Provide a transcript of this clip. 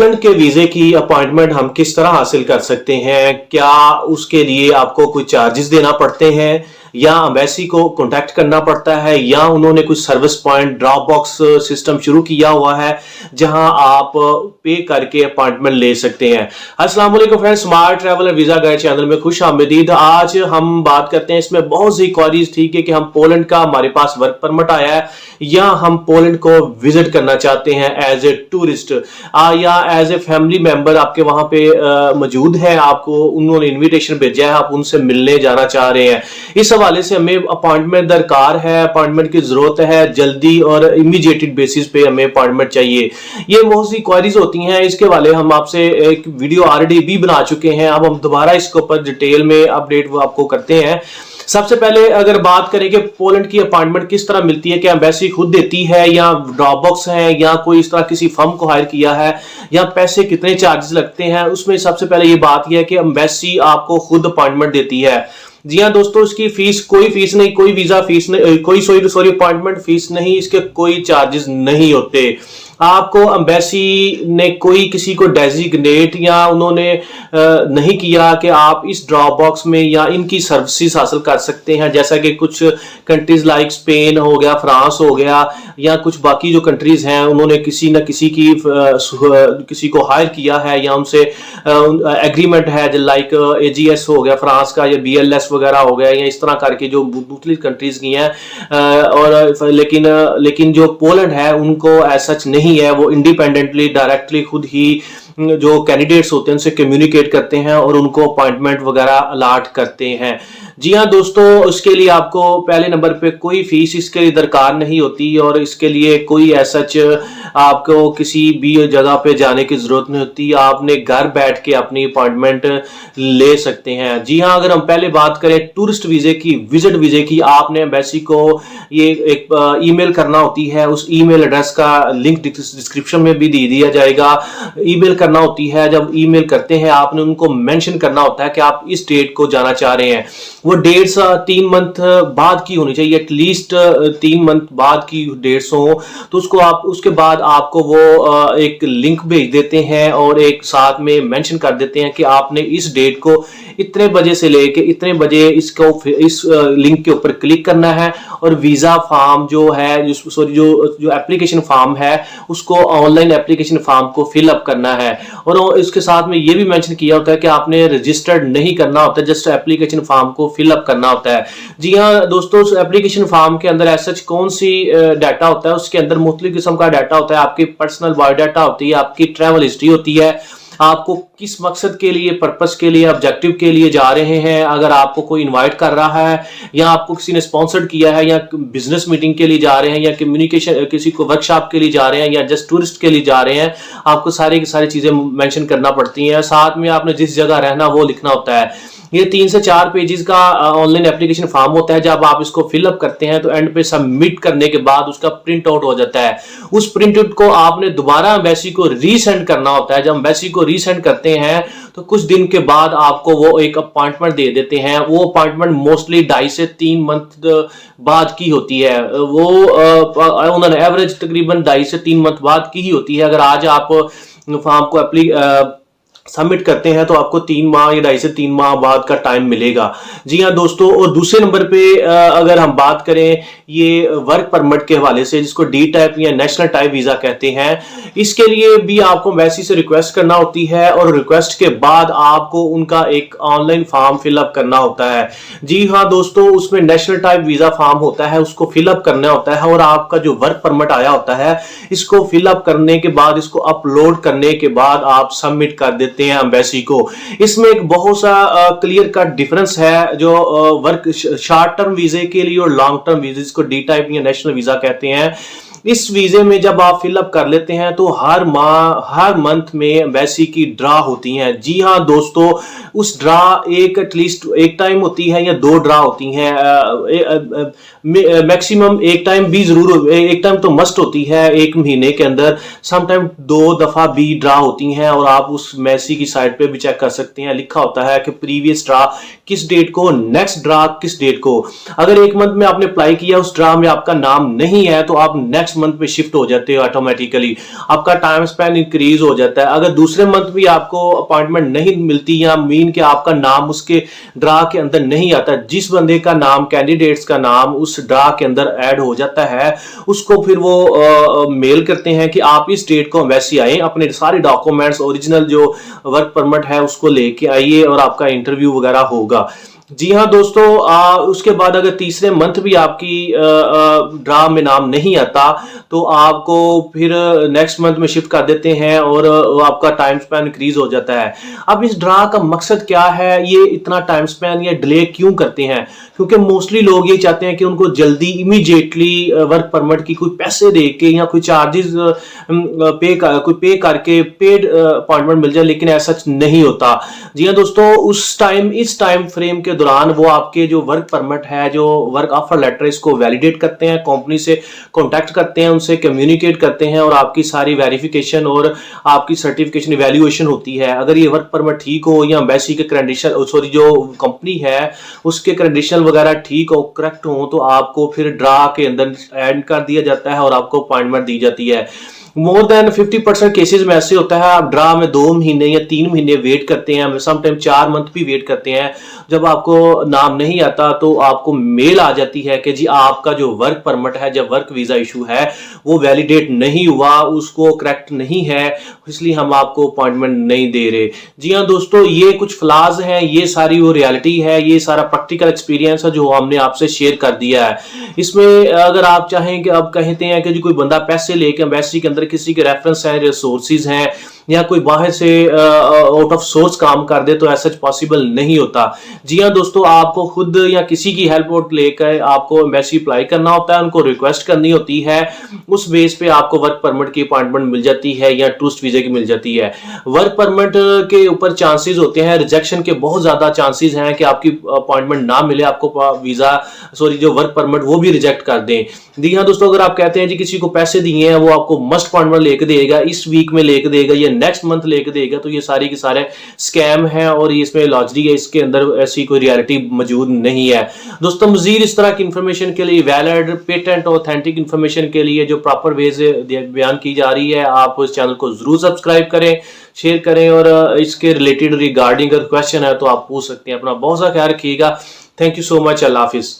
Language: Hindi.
पोलैंड के वीजे की अपॉइंटमेंट हम किस तरह हासिल कर सकते हैं? क्या उसके लिए आपको कोई चार्जेस देना पड़ते हैं या एम्बेसी को कांटेक्ट करना पड़ता है या उन्होंने कुछ service point drop box system शुरू किया हुआ है जहां आप पे करके अपॉइंटमेंट ले सकते हैं? अस्सलाम वालेकुम friends, smart travel and visa guide channel में खुश आमदीद। आज हम बात करते हैं, इसमें बहुत सी क्वारीज थी कि हम पोलैंड का हमारे पास वर्क परमिट आया है या हम पोलैंड को विजिट करना चाहते हैं एज ए टूरिस्ट या एज ए फैमिली मेंबर आपके वहां पे मौजूद है, आपको उन्होंने इनविटेशन भेजा है, आप उनसे मिलने जाना चाह रहे हैं। इस हवाले से हमें अपॉइंटमेंट दरकार है, अपॉइंटमेंट की जरूरत है, जल्दी और इमीडिएटेड बेसिस पे हमें अपॉइंटमेंट चाहिए। ये बहुत सी क्वारीज होती हैं, इसके वाले हम आपसे एक वीडियो ऑलरेडी भी बना चुके हैं। अब हम दोबारा इसके ऊपर डिटेल में अपडेट आपको करते हैं। सबसे पहले अगर बात करें कि पोलैंड की अपॉइंटमेंट किस तरह मिलती है, क्या एम्बेसी खुद देती है या ड्रॉप बॉक्स है या कोई इस तरह किसी फर्म को हायर किया है या पैसे कितने चार्जेस लगते हैं, उसमें सबसे पहले ये बात यह है कि एम्बेसी आपको खुद अपॉइंटमेंट देती है। जी हाँ दोस्तों, इसकी फीस कोई फीस नहीं, कोई वीजा फीस नहीं, कोई सॉरी अपॉइंटमेंट फीस नहीं, इसके कोई चार्जेस नहीं होते। आपको एम्बेसी ने कोई किसी को डेजिग्नेट या उन्होंने नहीं किया कि आप इस ड्रॉप बॉक्स में या इनकी सर्विसेज हासिल कर सकते हैं, जैसा कि कुछ कंट्रीज लाइक स्पेन हो गया, फ्रांस हो गया या कुछ बाकी जो कंट्रीज हैं, उन्होंने किसी न किसी की किसी को हायर किया है या उनसे एग्रीमेंट है, लाइक AGS हो गया फ्रांस का या BLS वगैरह हो गया या इस तरह करके जो दूसरी कंट्रीज की हैं। और लेकिन जो पोलैंड है उनको ऐसा सच नहीं है, वो इंडिपेंडेंटली डायरेक्टली खुद ही जो कैंडिडेट्स होते हैं उनसे कम्युनिकेट करते हैं और उनको अपॉइंटमेंट वगैरह अलाट करते हैं। जी हाँ दोस्तों, उसके लिए आपको पहले नंबर पे कोई फीस इसके लिए दरकार नहीं होती और इसके लिए कोई ऐसा आपको किसी भी जगह पे जाने की जरूरत नहीं होती, आपने घर बैठ के अपनी अपॉइंटमेंट ले सकते हैं। जी हाँ, अगर हम पहले बात करें टूरिस्ट वीजे की, विजिट वीजे की, आपने एम्बेसी को ये एक ईमेल करना होती है। उस ईमेल एड्रेस का लिंक डिस्क्रिप्शन में भी दे दिया जाएगा। ईमेल करना होती है, जब ईमेल करते हैं आपने उनको मेंशन करना होता है कि आप इस डेट को जाना चाह रहे हैं। वो डेट्स 3 मंथ बाद की होनी चाहिए, एटलीस्ट 3 मंथ बाद की डेट्स हो, तो उसको आप उसके बाद आपको वो एक लिंक भेज देते हैं और एक साथ में मेंशन कर देते हैं कि आपने इस डेट को इतने बजे से लेके इतने बजे इसको इस लिंक के ऊपर क्लिक करना है और वीजा फॉर्म जो है, जो एप्लीकेशन फॉर्म है, उसको ऑनलाइन एप्लीकेशन फॉर्म को फिलअप करना है। और इसके साथ में ये भी मेंशन किया होता है कि आपने रजिस्टर्ड नहीं करना होता, जस्ट एप्लीकेशन फॉर्म को फिलअप करना होता है। जी हाँ दोस्तों, उस एप्लीकेशन फॉर्म के अंदर ऐसा कौन सी डाटा होता है, उसके अंदर मुख्तलिफ किस्म का डाटा होता है। आपकी पर्सनल बायोडाटा होती है, आपकी ट्रैवल हिस्ट्री होती है, आपको किस मकसद के लिए, पर्पस के लिए, ऑब्जेक्टिव के लिए जा रहे हैं, अगर आपको कोई इनवाइट कर रहा है या आपको किसी ने स्पॉन्सर्ड किया है या बिजनेस मीटिंग के लिए जा रहे हैं या कम्युनिकेशन किसी को वर्कशॉप के लिए जा रहे हैं या जस्ट टूरिस्ट के लिए जा रहे हैं, आपको सारी की सारी चीजें मेंशन करना पड़ती हैं। साथ में आपने जिस जगह रहना वो लिखना होता है। ये 3 से 4 पेजेस का ऑनलाइन एप्लीकेशन फॉर्म होता है। जब आप इसको फिलअप करते हैं तो एंड पे सबमिट करने के बाद उसका प्रिंट आउट हो जाता है। उस प्रिंट आउट को आपने दोबारा एम्बेसी को रीसेंड करना होता है। जब एम्बेसी को रीसेंड करते हैं तो कुछ दिन के बाद आपको वो एक अपॉइंटमेंट दे देते हैं। वो अपॉइंटमेंट मोस्टली 2.5 से 3 मंथ बाद की होती है। वो उन्होंने एवरेज तकरीबन 2.5 से 3 मंथ बाद की ही होती है। अगर आज आप फॉर्म को सबमिट करते हैं तो आपको 3 माह या 2.5 से 3 माह बाद का टाइम मिलेगा। जी हाँ दोस्तों, और दूसरे नंबर पे अगर हम बात करें ये वर्क परमिट के हवाले से, जिसको D टाइप या नेशनल टाइप वीजा कहते हैं, इसके लिए भी आपको एम्बेसी से रिक्वेस्ट करना होती है और रिक्वेस्ट के बाद आपको उनका एक ऑनलाइन फॉर्म फिलअप करना होता है। जी हाँ दोस्तों, उसमें नेशनल टाइप वीजा फॉर्म होता है, उसको फिलअप करना होता है और आपका जो वर्क परमिट आया होता है इसको फिलअप करने के बाद, इसको अपलोड करने के बाद आप सबमिट कर देते हैं एम्बेसी को। इसमें एक बहुत सा क्लियर कट डिफरेंस है जो वर्क शॉर्ट टर्म वीजे के लिए और लॉन्ग टर्म वीजे, को D टाइप या नेशनल वीजा कहते हैं। इस वीजे में जब आप फिलअप कर लेते हैं तो हर माह, हर मंथ में एम्बेसी की ड्रा होती हैं। जी हाँ दोस्तों, उस ड्रा एटलीस्ट एक टाइम होती है या 2 ड्रा होती हैं, मैक्सिमम एक टाइम भी जरूर, एक टाइम तो मस्ट होती है एक महीने के अंदर। सम टाइम 2 दफा भी ड्रा होती हैं और आप उस एम्बेसी की साइट पे भी चेक कर सकते हैं। लिखा होता है कि प्रीवियस ड्रा किस डेट को, नेक्स्ट ड्रा किस डेट को। अगर एक मंथ में आपने अप्लाई किया, उस ड्रा में आपका नाम नहीं है तो आप नेक्स्ट नेक्स्ट मंथ पे शिफ्ट हो जाते हो ऑटोमेटिकली, आपका टाइम स्पेंड इंक्रीज हो जाता है। अगर दूसरे मंथ भी आपको अपॉइंटमेंट नहीं मिलती या मीन कि आपका नाम उसके ड्रा के अंदर नहीं आता, जिस बंदे का नाम, कैंडिडेट्स का नाम उस ड्रा के अंदर ऐड हो जाता है, उसको फिर वो मेल करते हैं कि आप इस डेट को एम्बेसी आए, अपने सारे डॉक्यूमेंट्स, ओरिजिनल जो वर्क परमिट है उसको लेके आइए और आपका इंटरव्यू वगैरह होगा। जी हाँ दोस्तों, उसके बाद अगर तीसरे मंथ भी आपकी ड्रा में नाम नहीं आता तो आपको फिर नेक्स्ट मंथ में शिफ्ट कर देते हैं और आपका टाइम स्पैन इंक्रीज हो जाता है। अब इस ड्रा का मकसद क्या है, ये इतना टाइम स्पैन या डिले क्यों करते हैं? क्योंकि मोस्टली लोग ये चाहते हैं कि उनको जल्दी इमीडिएटली वर्क परमिट की कोई पैसे दे के या कोई चार्जेस कोई पे करके पेड अपॉइंटमेंट मिल जाए, लेकिन ऐसा नहीं होता। जी हाँ दोस्तों, इस टाइम फ्रेम के दौरान वो आपके जो वर्क परमिट है, जो वर्क ऑफर लेटर, इसको वैलिडेट करते हैं, कंपनी से कांटेक्ट करते हैं, उनसे कम्युनिकेट करते हैं और आपकी सारी वेरिफिकेशन और आपकी सर्टिफिकेशन इवैल्यूएशन होती है। अगर ये वर्क परमिट ठीक हो या एम्बेसी के क्रेडेंशियल, सॉरी जो कंपनी है उसके क्रेडेंशियल वगैरह ठीक हो, करेक्ट हो, तो आपको फिर ड्रा के अंदर ऐड कर दिया जाता है और आपको अपॉइंटमेंट दी जाती है। मोर देन 50% केसेस में ऐसे होता है आप ड्रा में 2 महीने या 3 महीने वेट करते हैं, समटाइम 4 मंथ भी वेट करते हैं। जब आपको नाम नहीं आता तो आपको मेल आ जाती है कि जी आपका जो वर्क परमिट है, जब वर्क वीजा इशू है वो वैलिडेट नहीं हुआ, उसको करेक्ट नहीं है, इसलिए हम आपको अपॉइंटमेंट नहीं दे रहे। जी हाँ दोस्तों, ये कुछ फ्लॉज हैं, ये सारी वो रियलिटी है, ये सारा प्रैक्टिकल एक्सपीरियंस है जो हमने आपसे शेयर कर दिया है। इसमें अगर आप चाहें कि आप कहते हैं कि जी कोई बंदा पैसे लेके एम्बेसी के अंदर किसी के रेफरेंस है, रिसोर्सेज हैं या कोई बाहर से आउट ऑफ सोर्स काम कर दे, तो ऐसा पॉसिबल नहीं होता। जी हाँ दोस्तों, आपको खुद या किसी की हेल्प लेकर आपको एम्बेसी अप्लाई करना होता है, उनको रिक्वेस्ट करनी होती है, उस बेस पे आपको वर्क परमिट की अपॉइंटमेंट मिल जाती है या टूरिस्ट वीजा की मिल जाती है। वर्क परमिट के ऊपर चांसेस होते हैं रिजेक्शन के, बहुत ज्यादा चांसेस हैं कि आपकी अपॉइंटमेंट ना मिले, आपको वीजा जो वर्क परमिट वो भी रिजेक्ट कर दें। जी हाँ दोस्तों, अगर आप कहते हैं जी किसी को पैसे दिए हैं, वो आपको मस्ट अपॉइंटमेंट लेके देगा, इस वीक में लेके देगा या नेक्स्ट मंथ लेके देगा, तो ये सारी के सारे स्कैम है और इसमें लॉजिक है, इसके अंदर ऐसी कोई रियलिटी मौजूद नहीं है। दोस्तों, मजीद इस तरह की इंफॉर्मेशन के लिए, वैलिड, पेटेंट, ऑथेंटिक इंफॉर्मेशन के लिए जो प्रॉपर वे से बयान की जा रही है, आप उस चैनल को जरूर सब्सक्राइब करें, शेयर करें और इसके रिलेटेड रिगार्डिंग अगर क्वेश्चन है तो आप पूछ सकते हैं। अपना बहुत सा ख्याल रखिएगा। Thank you so much. Allah Hafiz.